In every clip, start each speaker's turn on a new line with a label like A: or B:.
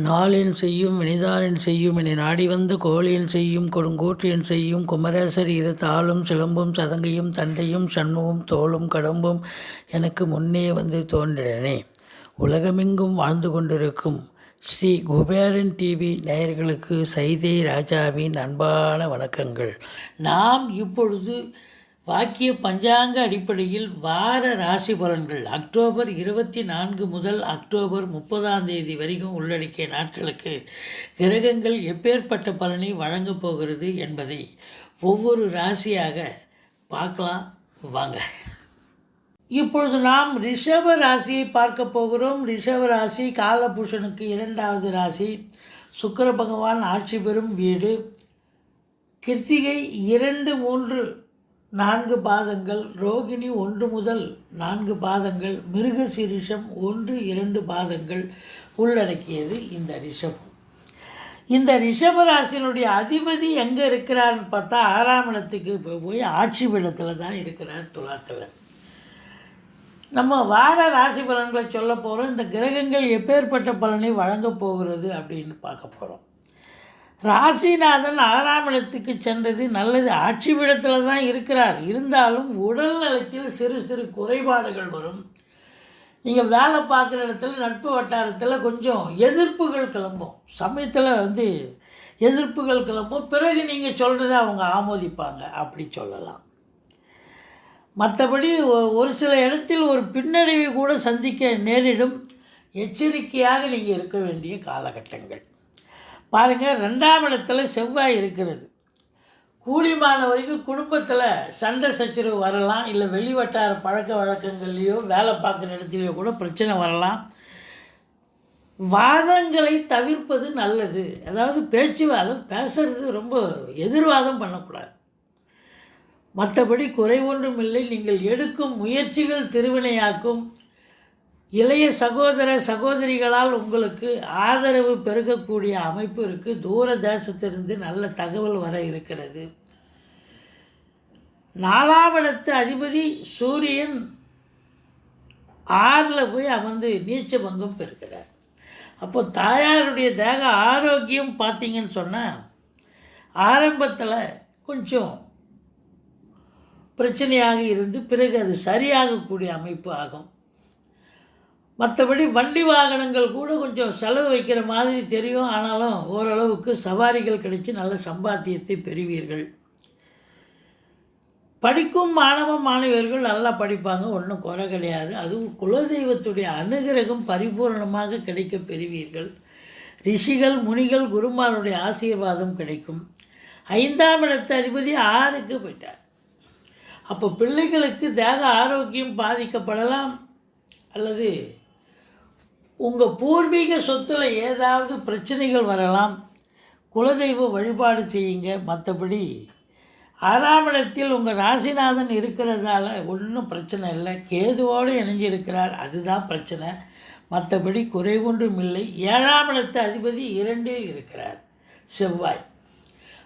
A: நாளென் செய்யும் வினிதானென் செய்யும் என நாடி வந்த கோளென் செய்யும் கொடுங்கூற்றியன் செய்யும் குமரேசர் இரு தாளும் சிலம்பும் சதங்கையும் தண்டையும் சண்முகம் தோளும் கடம்பும் எனக்கு முன்னே வந்து தோன்றினே. உலகமெங்கும் வாழ்ந்து கொண்டிருக்கும் ஸ்ரீ குபேரன் டிவி நேயர்களுக்கு சைதை ராஜாவின் அன்பான வணக்கங்கள். நாம் இப்பொழுது வாக்கிய பஞ்சாங்க அடிப்படையில் வார ராசி பலன்கள் அக்டோபர் 24 முதல் அக்டோபர் 30 வரைக்கும் உள்ளடக்கிய நாட்களுக்கு கிரகங்கள் எப்பேற்பட்ட பலனை வழங்கப் போகிறது என்பதை ஒவ்வொரு ராசியாக பார்க்கலாம் வாங்க. இப்பொழுது நாம் ரிஷப ராசியை பார்க்க போகிறோம். ரிஷப ராசி காலபுருஷனுக்கு 2வது ராசி. சுக்கிர பகவான் ஆட்சி பெறும் வீடு. கிருத்திகை 2, 3, 4 பாதங்கள், ரோகிணி 1 முதல் 4 பாதங்கள், மிருகசீரிஷம் 1, 2 பாதங்கள் உள்ளடக்கியது இந்த ரிஷபம். இந்த ரிஷப ராசியினுடைய அதிபதி எங்கே இருக்கிறார்னு பார்த்தா 6ஆம் இடத்துக்கு போய் ஆட்சி பீடத்தில் தான் இருக்கிறார், துலாத்தில். நம்ம வார ராசி பலன்களை சொல்ல போகிறோம். இந்த கிரகங்கள் எப்பேற்பட்ட பலனை வழங்கப் போகிறது அப்படின்னு பார்க்க போகிறோம். ராசிநாதன் 6ஆம் இடத்துக்கு சென்றது நல்லது. ஆட்சி பீடத்தில் தான் இருக்கிறார். இருந்தாலும் உடல் நலத்தில் சிறு சிறு குறைபாடுகள் வரும். நீங்கள் வேலை பார்க்குற இடத்துல நட்பு வட்டாரத்தில் கொஞ்சம் எதிர்ப்புகள் கிளம்பும். சமயத்தில் எதிர்ப்புகள் கிளம்பும். பிறகு நீங்கள் சொல்கிறத அவங்க ஆமோதிப்பாங்க, அப்படி சொல்லலாம். மற்றபடி ஒரு சில இடத்தில் ஒரு பின்னடைவை கூட சந்திக்க நேரிடும். எச்சரிக்கையாக நீங்கள் இருக்க வேண்டிய காலகட்டங்கள். பாருங்கள், 2ஆம் இடத்துல செவ்வாய் இருக்கிறது. கூடிமான வரைக்கும் குடும்பத்தில் சண்டை சச்சரவு வரலாம். இல்லை வெளிவட்டார பழக்க வழக்கங்கள்லேயோ வேலை பார்க்குற இடத்துலையோ கூட பிரச்சனை வரலாம். வாதங்களை தவிர்ப்பது நல்லது. அதாவது பேச்சுவாதம் பேசுறது ரொம்ப எதிர்வாதம் பண்ணக்கூடாது. மற்றபடி குறை ஒன்றும் இல்லை. நீங்கள் எடுக்கும் முயற்சிகள் திருவினையாக்கும். இளைய சகோதர சகோதரிகளால் உங்களுக்கு ஆதரவு பெருகக்கூடிய அமைப்பு இருக்குது. தூர தேசத்திலிருந்து நல்ல தகவல் வர இருக்கிறது. 4ஆம் இடத்து அதிபதி சூரியன் 6ல் போய் அமர்ந்து நீச்ச பங்கம் பெறுகிறார். அப்போ தாயாருடைய தேக ஆரோக்கியம் பார்த்திங்கன்னு சொன்னால் ஆரம்பத்தில் கொஞ்சம் பிரச்சனையாக இருந்து பிறகு அது சரியாகக்கூடிய அமைப்பு ஆகும். மற்றபடி வண்டி வாகனங்கள் கூட கொஞ்சம் செலவு வைக்கிற மாதிரி தெரியும். ஆனாலும் ஓரளவுக்கு சவாரிகள் கிடைச்சி நல்ல சம்பாத்தியத்தை பெறுவீர்கள். படிக்கும் மாணவர்கள் நல்லா படிப்பாங்க, ஒன்றும் குறை கிடையாது. அதுவும் குலதெய்வத்துடைய அனுகிரகம் பரிபூர்ணமாக கிடைக்க பெறுவீர்கள். ரிஷிகள் முனிகள் குருமாருடைய ஆசீர்வாதம் கிடைக்கும். 5ஆம் இடத்து அதிபதி 6க்கு போயிட்டார். அப்போ பிள்ளைகளுக்கு தேக ஆரோக்கியம் பாதிக்கப்படலாம். அல்லது உங்கள் பூர்வீக சொத்தில் ஏதாவது பிரச்சனைகள் வரலாம். குலதெய்வ வழிபாடு செய்யுங்க. மற்றபடி 6ஆம் இடத்தில் உங்கள் ராசிநாதன் இருக்கிறதால ஒன்றும் பிரச்சனை இல்லை. கேதுவோடு இணைஞ்சிருக்கிறார், அதுதான் பிரச்சனை. மற்றபடி குறை ஒன்றும் இல்லை. 7ஆம் இடத்து அதிபதி 2ல் இருக்கிறார், செவ்வாய்.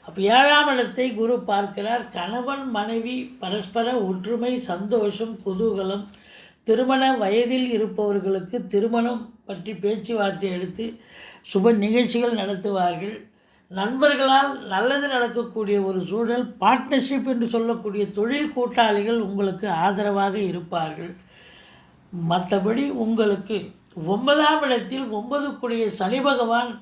A: அப்போ 7ஆம் இடத்தை குரு பார்க்கிறார். கணவன் மனைவி பரஸ்பர ஒற்றுமை, சந்தோஷம், குதூகலம். திருமண வயதில் இருப்பவர்களுக்கு திருமணம் பற்றி பேச்சுவார்த்தை எடுத்து சுப நிகழ்ச்சிகள் நடத்துவார்கள். நண்பர்களால் நல்லது நடக்கக்கூடிய ஒரு சூழல். பார்ட்னர்ஷிப் என்று சொல்லக்கூடிய தொழில் கூட்டாளிகள் உங்களுக்கு ஆதரவாக இருப்பார்கள். மற்றபடி உங்களுக்கு 9ஆம் இடத்தில் 9க்குடைய சனி பகவான்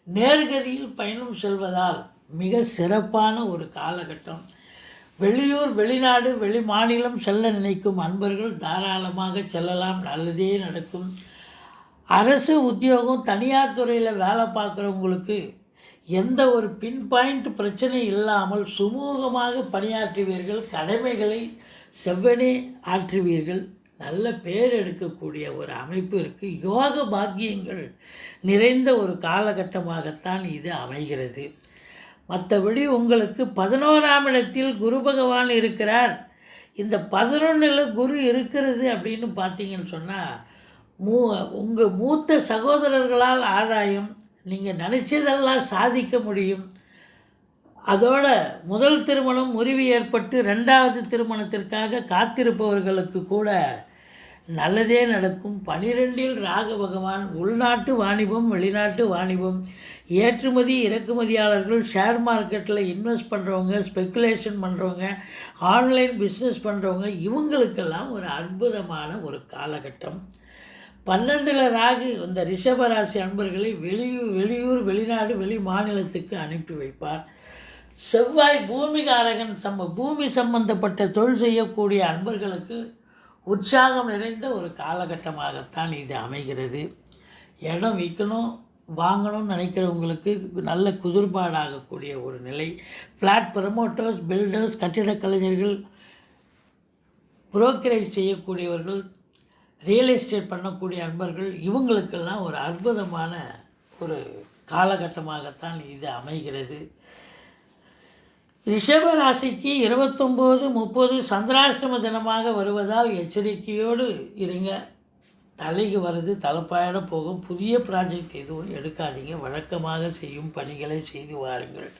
A: நேர்கதியில் பயணம் செல்வதால் மிக சிறப்பான ஒரு காலகட்டம். வெளியூர், வெளிநாடு, வெளி மாநிலம் செல்ல நினைக்கும் அன்பர்கள் தாராளமாக செல்லலாம், நல்லதே நடக்கும். அரசு உத்தியோகம், தனியார் துறையில் வேலை பார்க்குறவங்களுக்கு எந்த ஒரு பின் பாயிண்ட் பிரச்சனை இல்லாமல் சுமூகமாக பணியாற்றுவீர்கள். கடமைகளை செவ்வனே ஆற்றுவீர்கள். நல்ல பேர் எடுக்கக்கூடிய ஒரு அமைப்பு இருக்குது. யோக பாக்கியங்கள் நிறைந்த ஒரு காலகட்டமாகத்தான் இது அமைகிறது. மற்றபடி உங்களுக்கு 11ஆம் இடத்தில் குரு பகவான் இருக்கிறார். இந்த 11ல் குரு இருக்கிறது அப்படின்னு பார்த்தீங்கன்னு சொன்னால் உங்கள் மூத்த சகோதரர்களால் ஆதாயம். நீங்கள் நினச்சதெல்லாம் சாதிக்க முடியும். அதோட முதல் திருமணம் முறிவு ஏற்பட்டு 2வது திருமணத்திற்காக காத்திருப்பவர்களுக்கு கூட நல்லதே நடக்கும். 12இல் ராகு பகவான். உள்நாட்டு வாணிபம், வெளிநாட்டு வாணிபம், ஏற்றுமதி இறக்குமதியாளர்கள், ஷேர் மார்க்கெட்டில் இன்வெஸ்ட் பண்ணுறவங்க, ஸ்பெக்குலேஷன் பண்ணுறவங்க, ஆன்லைன் பிஸ்னஸ் பண்ணுறவங்க, இவங்களுக்கெல்லாம் ஒரு அற்புதமான ஒரு காலகட்டம். 12இல் ராகு இந்த ரிஷபராசி அன்பர்களை வெளியூர் வெளிநாடு வெளி மாநிலத்துக்கு அனுப்பி வைப்பார். செவ்வாய் பூமிகாரகன். பூமி சம்பந்தப்பட்ட தொழில் செய்யக்கூடிய அன்பர்களுக்கு உற்சாகம் நிறைந்த ஒரு காலகட்டமாகத்தான் இது அமைகிறது. இடம் விற்கணும் வாங்கணும்னு நினைக்கிறவங்களுக்கு நல்ல குதிர்பாடாகக்கூடிய ஒரு நிலை. ஃப்ளாட் ப்ரமோட்டர்ஸ், பில்டர்ஸ், கட்டிடக் கலைஞர்கள், புரோக்கரேஜ் செய்யக்கூடியவர்கள், ரியல் எஸ்டேட் பண்ணக்கூடிய அன்பர்கள், இவங்களுக்கெல்லாம் ஒரு அற்புதமான ஒரு காலகட்டமாகத்தான் இது அமைகிறது. ரிஷப ராசிக்கு 29, 30 சந்திராஷ்டம தினமாக வருவதால் எச்சரிக்கையோடு இருங்க. தலைக்கு வருது, தலைப்பாயிட போகும். புதிய ப்ராஜெக்ட் எதுவும் எடுக்காதீங்க. வழக்கமாக செய்யும் பணிகளை செய்து வாருங்கள்.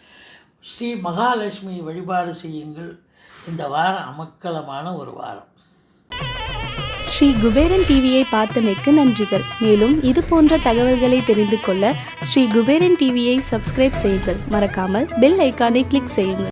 A: ஸ்ரீ மகாலட்சுமி வழிபாடு செய்யுங்கள். இந்த வாரம் அமக்கலமான ஒரு வாரம்.
B: ஸ்ரீ குபேரன் டிவியை பார்த்தமைக்கு நன்றிகள். மேலும் இது போன்ற தகவல்களை தெரிந்து கொள்ள ஸ்ரீ குபேரன் டிவியை சப்ஸ்கிரைப் செய்யுங்கள். மறக்காமல் பெல் ஐக்கானை கிளிக் செய்யுங்கள்.